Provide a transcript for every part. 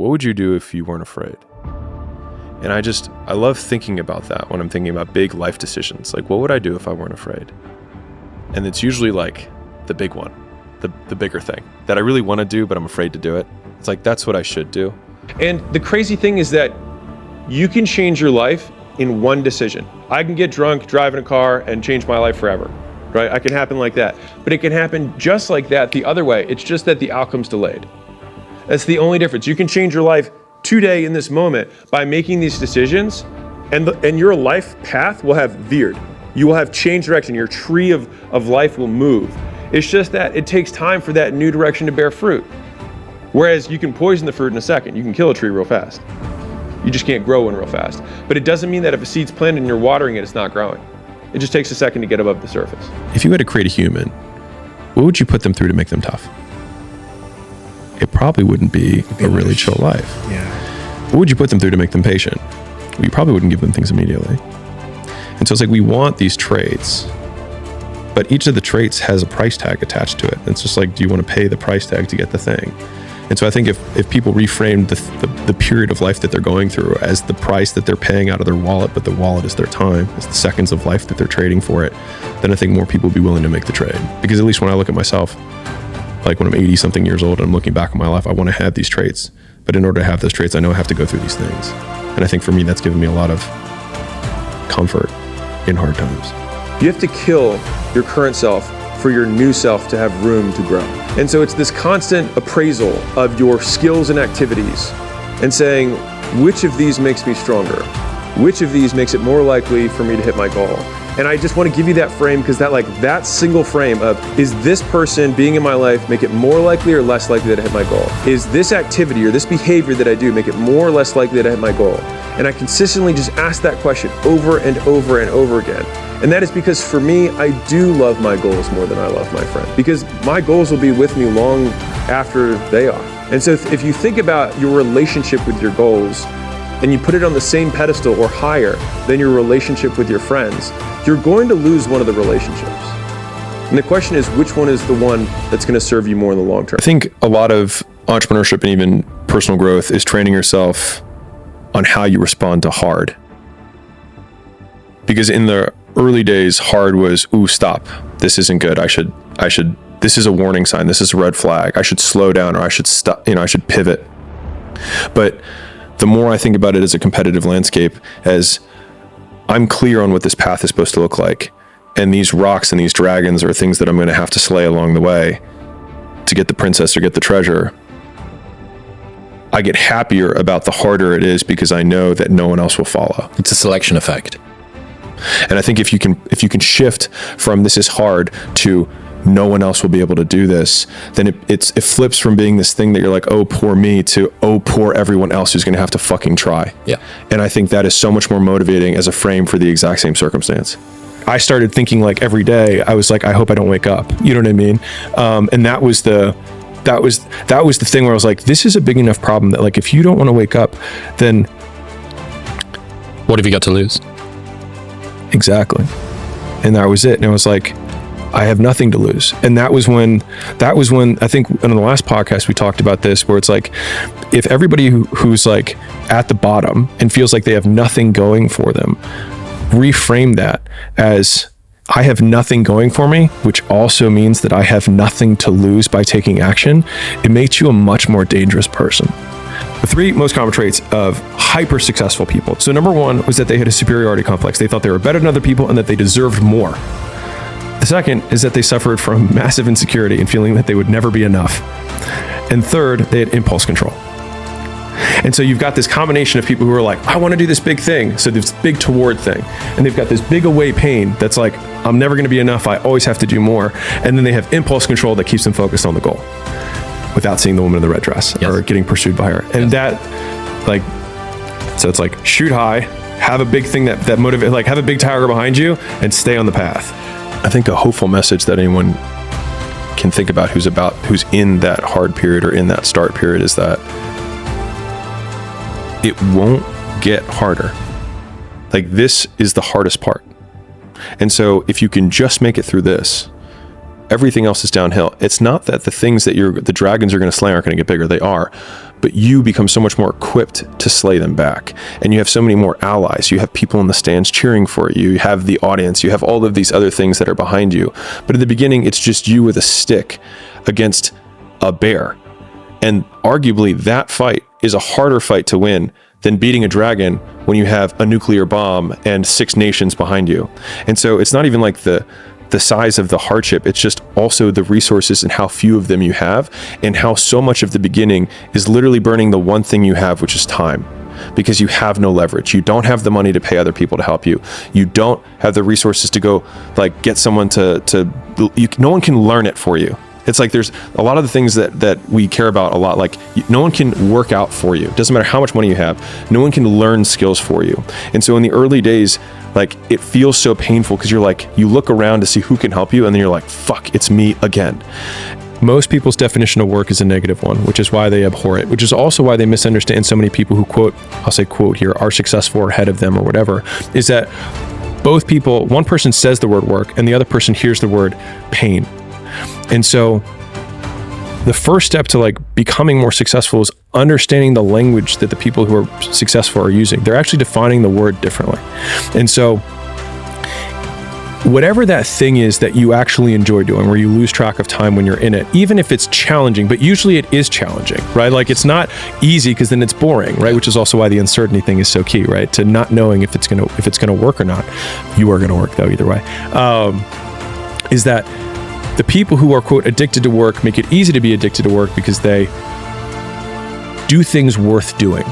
what would you do if you weren't afraid? And I love thinking about that when I'm thinking about big life decisions. Like, what would I do if I weren't afraid? And it's usually like the big one, the bigger thing that I really want to do, but I'm afraid to do it. It's like, that's what I should do. And the crazy thing is that you can change your life in one decision. I can get drunk, drive in a car, and change my life forever, right? It can happen like that. But it can happen just like that the other way. It's just that the outcome's delayed. That's the only difference. You can change your life today in this moment by making these decisions, and your life path will have veered. You will have changed direction. Your tree of life will move. It's just that it takes time for that new direction to bear fruit. Whereas you can poison the fruit in a second. You can kill a tree real fast. You just can't grow one real fast. But it doesn't mean that if a seed's planted and you're watering it, it's not growing. It just takes a second to get above the surface. If you had to create a human, what would you put them through to make them tough? It probably wouldn't be a really chill life. Yeah. What would you put them through to make them patient? Well, you probably wouldn't give them things immediately. And so it's like, we want these traits, but each of the traits has a price tag attached to it. It's just like, do you want to pay the price tag to get the thing? And so I think if people reframed the period of life that they're going through as the price that they're paying out of their wallet, but the wallet is their time, it's the seconds of life that they're trading for it, then I think more people would be willing to make the trade. Because at least when I look at myself, like when I'm 80 something years old and I'm looking back on my life, I want to have these traits. But in order to have those traits, I know I have to go through these things. And I think for me, that's given me a lot of comfort in hard times. You have to kill your current self for your new self to have room to grow. And so it's this constant appraisal of your skills and activities and saying, which of these makes me stronger? Which of these makes it more likely for me to hit my goal? And I just want to give you that frame, because that single frame of, is this person being in my life make it more likely or less likely that I hit my goal? Is this activity or this behavior that I do make it more or less likely that I hit my goal? And I consistently just ask that question over and over and over again. And that is because for me, I do love my goals more than I love my friend, because my goals will be with me long after they are. And so if you think about your relationship with your goals and you put it on the same pedestal or higher than your relationship with your friends, you're going to lose one of the relationships. And the question is, which one is the one that's going to serve you more in the long term? I think a lot of entrepreneurship and even personal growth is training yourself on how you respond to hard. Because in the early days, hard was, ooh, stop. This isn't good. I should, this is a warning sign. This is a red flag. I should slow down, or I should stop, I should pivot. But the more I think about it as a competitive landscape, as I'm clear on what this path is supposed to look like, and these rocks and these dragons are things that I'm going to have to slay along the way to get the princess or get the treasure, I get happier about the harder it is, because I know that no one else will follow. It's a selection effect. And I think if you can shift from this is hard to no one else will be able to do this, then it flips from being this thing that you're like, oh, poor me, to, oh, poor everyone else who's going to have to fucking try. Yeah. And I think that is so much more motivating as a frame for the exact same circumstance. I started thinking, like, every day, I was like, I hope I don't wake up. You know what I mean? And that was the thing where I was like, this is a big enough problem that, like, if you don't want to wake up, then what have you got to lose? Exactly. And that was it. And I was like, I have nothing to lose. And that was when I think in the last podcast we talked about this, where it's like, if everybody who's like at the bottom and feels like they have nothing going for them, reframe that as, I have nothing going for me, which also means that I have nothing to lose by taking action, it makes you a much more dangerous person. The three most common traits of hyper successful people. So number one was that they had a superiority complex. They thought they were better than other people and that they deserved more. The second is that they suffered from massive insecurity and feeling that they would never be enough. And third, they had impulse control. And so you've got this combination of people who are like, I want to do this big thing. So this big toward thing. And they've got this big away pain that's like, I'm never going to be enough. I always have to do more. And then they have impulse control that keeps them focused on the goal without seeing the woman in the red dress, yes, or getting pursued by her. And that, like, so it's like, shoot high, have a big thing that motivates, like, have a big tower behind you and stay on the path. I think a hopeful message that anyone can think about who's in that hard period or in that start period is that it won't get harder. Like, this is the hardest part. And so if you can just make it through this, everything else is downhill. It's not that the things that the dragons are going to slay aren't going to get bigger. They are. but you become so much more equipped to slay them back. And you have so many more allies. You have people in the stands cheering for you. You have the audience. You have all of these other things that are behind you. But at the beginning, it's just you with a stick against a bear. And arguably that fight is a harder fight to win than beating a dragon when you have a nuclear bomb and 6 nations behind you. And so it's not even like the size of the hardship, it's just also the resources and how few of them you have, and how so much of the beginning is literally burning the one thing you have, which is time. Because you have no leverage. You don't have the money to pay other people to help you. You don't have the resources to go like get someone no one can learn it for you. It's like there's a lot of the things that we care about a lot. Like no one can work out for you. It doesn't matter how much money you have. No one can learn skills for you. And so in the early days, like it feels so painful because you're like, you look around to see who can help you. And then you're like, fuck, it's me again. Most people's definition of work is a negative one, which is why they abhor it, which is also why they misunderstand so many people who quote, I'll say quote here, are successful or ahead of them or whatever, is that both people, one person says the word work and the other person hears the word pain. And so the first step to like becoming more successful is understanding the language that the people who are successful are using. They're actually defining the word differently. And so whatever that thing is that you actually enjoy doing, where you lose track of time when you're in it, even if it's challenging, but usually it is challenging, right? Like it's not easy because then it's boring, right? Which is also why the uncertainty thing is so key, right? To not knowing if it's gonna work or not. You are gonna work though, either way. Is that the people who are, quote, addicted to work make it easy to be addicted to work because they do things worth doing.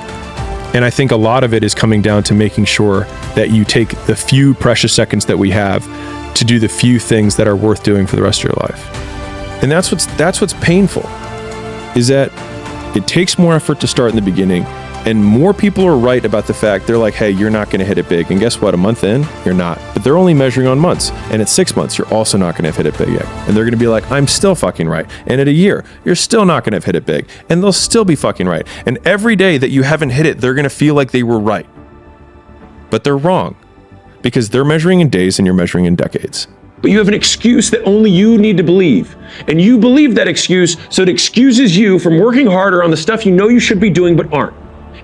And I think a lot of it is coming down to making sure that you take the few precious seconds that we have to do the few things that are worth doing for the rest of your life. And that's what's painful, is that it takes more effort to start in the beginning. And more people are right about the fact, they're like, hey, you're not going to hit it big. And guess what? A month in, you're not. But they're only measuring on months. And at 6 months, you're also not going to have hit it big yet. And they're going to be like, I'm still fucking right. And at a year, you're still not going to have hit it big. And they'll still be fucking right. And every day that you haven't hit it, they're going to feel like they were right. But they're wrong. Because they're measuring in days and you're measuring in decades. But you have an excuse that only you need to believe. And you believe that excuse, so it excuses you from working harder on the stuff you know you should be doing but aren't.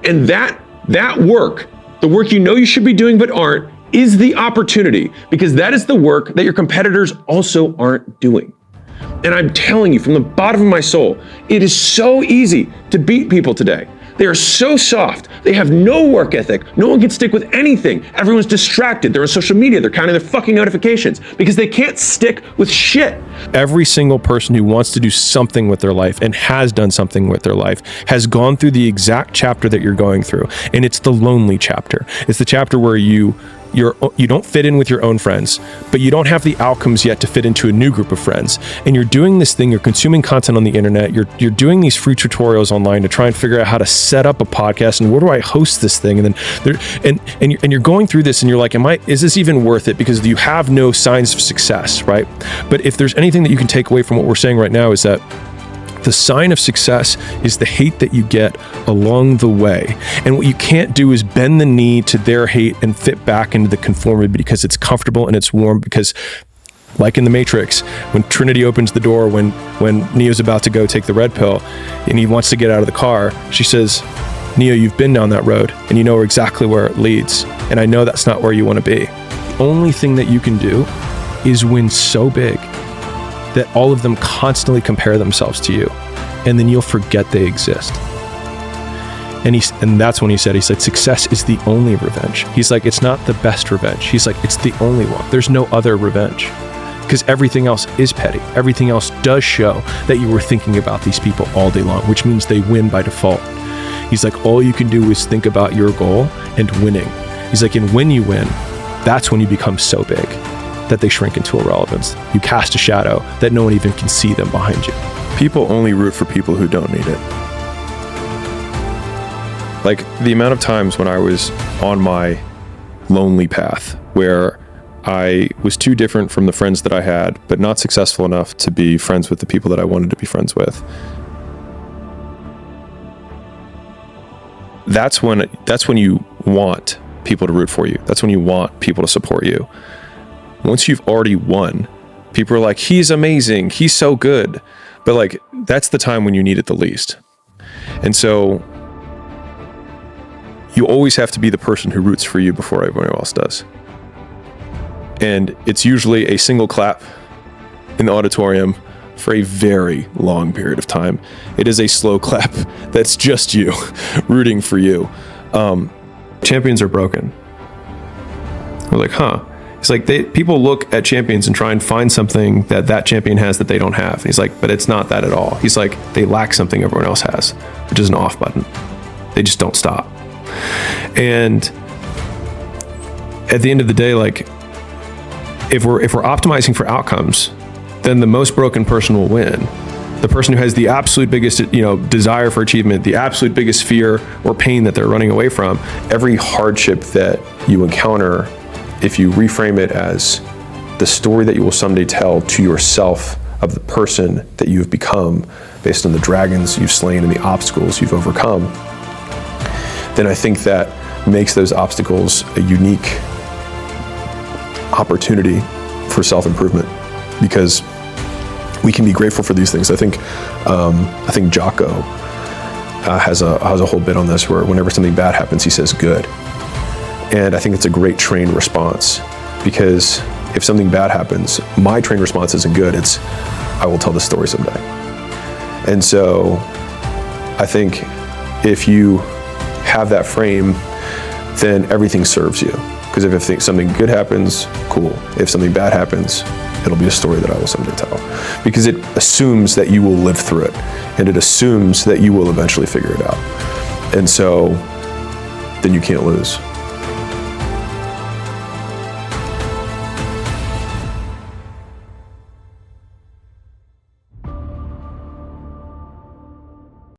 And that work, the work you know you should be doing but aren't, is the opportunity, because that is the work that your competitors also aren't doing. And I'm telling you from the bottom of my soul, it is so easy to beat people today. They are so soft. They have no work ethic. No one can stick with anything. Everyone's distracted. They're on social media. They're counting their fucking notifications because they can't stick with shit. Every single person who wants to do something with their life and has done something with their life has gone through the exact chapter that you're going through. And it's the lonely chapter. It's the chapter where you don't fit in with your own friends, but you don't have the outcomes yet to fit into a new group of friends. And you're doing this thing, you're consuming content on the internet, you're doing these free tutorials online to try and figure out how to set up a podcast and where do I host this thing? And then you're going through this and you're like, is this even worth it? Because you have no signs of success, right? But if there's anything that you can take away from what we're saying right now, is that the sign of success is the hate that you get along the way. And what you can't do is bend the knee to their hate and fit back into the conformity because it's comfortable and it's warm. Because like in the Matrix, when Trinity opens the door, when Neo's about to go take the red pill and he wants to get out of the car, she says, Neo, you've been down that road and you know exactly where it leads. And I know that's not where you want to be. The only thing that you can do is win so big that all of them constantly compare themselves to you, and then you'll forget they exist. And that's when he said, success is the only revenge. He's like, it's not the best revenge. He's like, it's the only one. There's no other revenge, because everything else is petty. Everything else does show that you were thinking about these people all day long, which means they win by default. He's like, all you can do is think about your goal and winning. He's like, and when you win, that's when you become so big that they shrink into irrelevance. You cast a shadow that no one even can see them behind you. People only root for people who don't need it. Like the amount of times when I was on my lonely path where I was too different from the friends that I had, but not successful enough to be friends with the people that I wanted to be friends with. That's when you want people to root for you. That's when you want people to support you. Once you've already won, people are like, he's amazing, he's so good. But like, that's the time when you need it the least. And so you always have to be the person who roots for you before everyone else does. And it's usually a single clap in the auditorium for a very long period of time. It is a slow clap that's just you rooting for you. Champions are broken. We're like, huh? He's like, people look at champions and try and find something that champion has that they don't have. He's like, but it's not that at all. He's like, they lack something everyone else has, which is an off button. They just don't stop. And at the end of the day, like, if we're optimizing for outcomes, then the most broken person will win. The person who has the absolute biggest, desire for achievement, the absolute biggest fear or pain that they're running away from, every hardship that you encounter, if you reframe it as the story that you will someday tell to yourself of the person that you have become based on the dragons you've slain and the obstacles you've overcome, then I think that makes those obstacles a unique opportunity for self-improvement, because we can be grateful for these things. I think Jocko has a whole bit on this where whenever something bad happens, he says good. And I think it's a great trained response, because if something bad happens, my trained response isn't good. It's, I will tell the story someday. And so I think if you have that frame, then everything serves you. Because if something good happens, cool. If something bad happens, it'll be a story that I will someday tell. Because it assumes that you will live through it, and it assumes that you will eventually figure it out. And so then you can't lose.